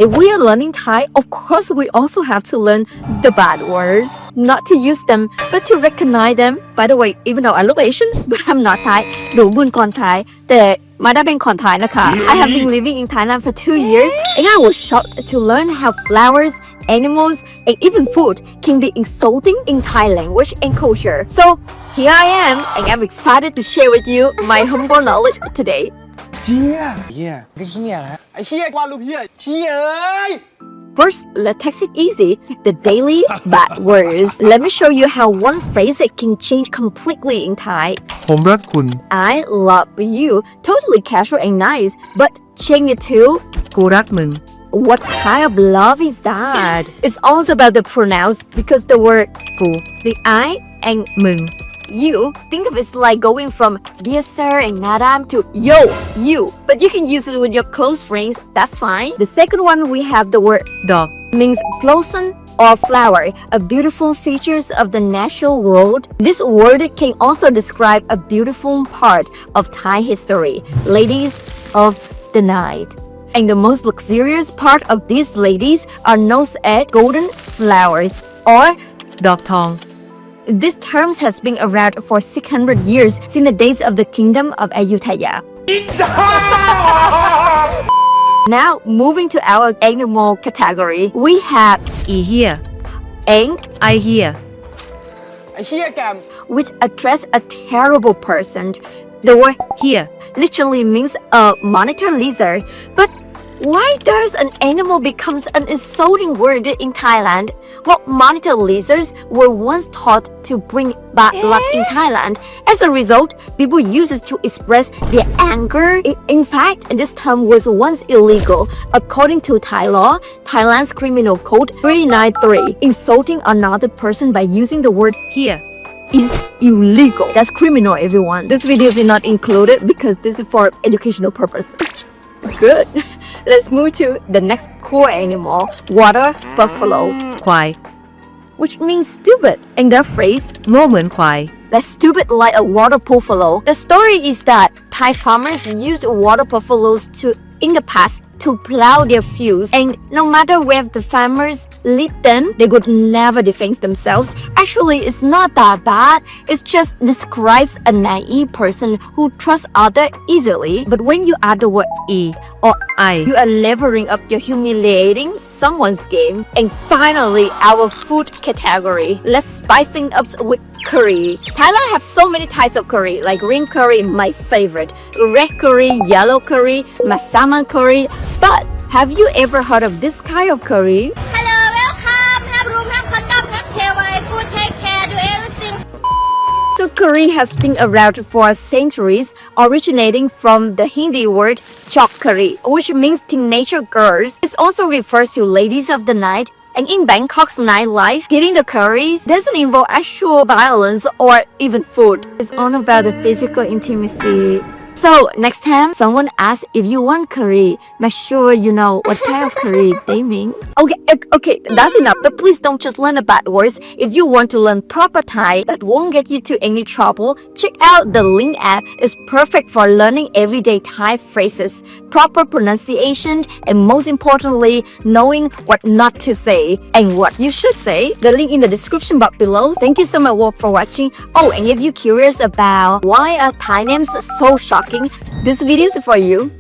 If we are learning Thai, of course we also have to learn the bad words. Not to use them, but to recognize them. By the way, even though I look Asian, but I'm not Thai. หนูบุญคนไทยแต่ไม่ได้เป็นคนไทยนะคะ I have been living in Thailand for 2 years and I was shocked to learn how flowers, animals, and even food can be insulting in Thai language and culture. So here I am and I'm excited to share with you my humble knowledge today. เชี่ยก็เชี่ยนะไอ้เชี่ยว่าลูกเชี่ยเชี่ยเอ้ย First, let's take it easy. The daily bad words. Let me show you how one phrase can change completely in Thai. ผมรักคุณ I love you. Totally casual and nice. But change it to กูรักมึง what kind of love is that? It's also about the pronouns because the word กู the I and มึง you, think of it like going from dear sir and madam to yo, you. But you can use it with your close friends, that's fine. The second one, we have the word ดอก means blossom or flower, a beautiful features of the natural world. This word can also describe a beautiful part of Thai history, ladies of the night. And the most luxurious part of these ladies are known as golden flowers or ดอกทอง This term has been around for 600 years since the days of the kingdom of Ayutthaya. Now, moving to our animal category, we have อีเหี้ย eng, ไอเหี้ย ไอ้เชี่ยแกม which address a terrible person. The word เหี้ย literally means a monitor lizard. But why does an animal becomes an insulting word in Thailand? Well, monitor lizards were once thought to bring bad luck in Thailand. As a result, people use it to express their anger. In fact, this term was once illegal. According to Thai law, Thailand's criminal code 393, insulting another person by using the word เหี้ย is illegal. That's criminal, everyone. This video is not included because this is for educational purpose. Good. Let's move to the next core animal, water buffalo, ควาย which means stupid. And that phrase, โง่เหมือนควาย that's stupid like a water buffalo. The story is that Thai farmers used water buffaloes in the past to plow their fields, and no matter where the farmers lead them, they would never defend themselves. Actually, it's not that bad. It just describes a naive person who trusts others easily. But when you add the word อี or ไอ you are levering up your humiliating someone's game. And finally, our food category. Let's spice it up with curry. Thailand have so many types of curry, like green curry, my favorite, red curry, yellow curry, massaman curry. But have you ever heard of this kind of curry? Hello, welcome. Have room, have condom, have takeaway, good, take care, do everything. So curry has been around for centuries, originating from the Hindi word chok curry, which means teenager girls. It also refers to ladies of the night. And in Bangkok's nightlife, getting the curries doesn't involve actual violence or even food. It's all about the physical intimacy. So next time someone asks if you want curry, make sure you know what kind of curry they mean. Okay, that's enough. But please don't just learn the bad words. If you want to learn proper Thai that won't get you to any trouble, check out the Ling app. It's perfect for learning everyday Thai phrases, proper pronunciation, and most importantly, knowing what not to say and what you should say. The link in the description box below. Thank you so much for watching. Oh, and if you're curious about why are Thai names so shocking, this video is for you.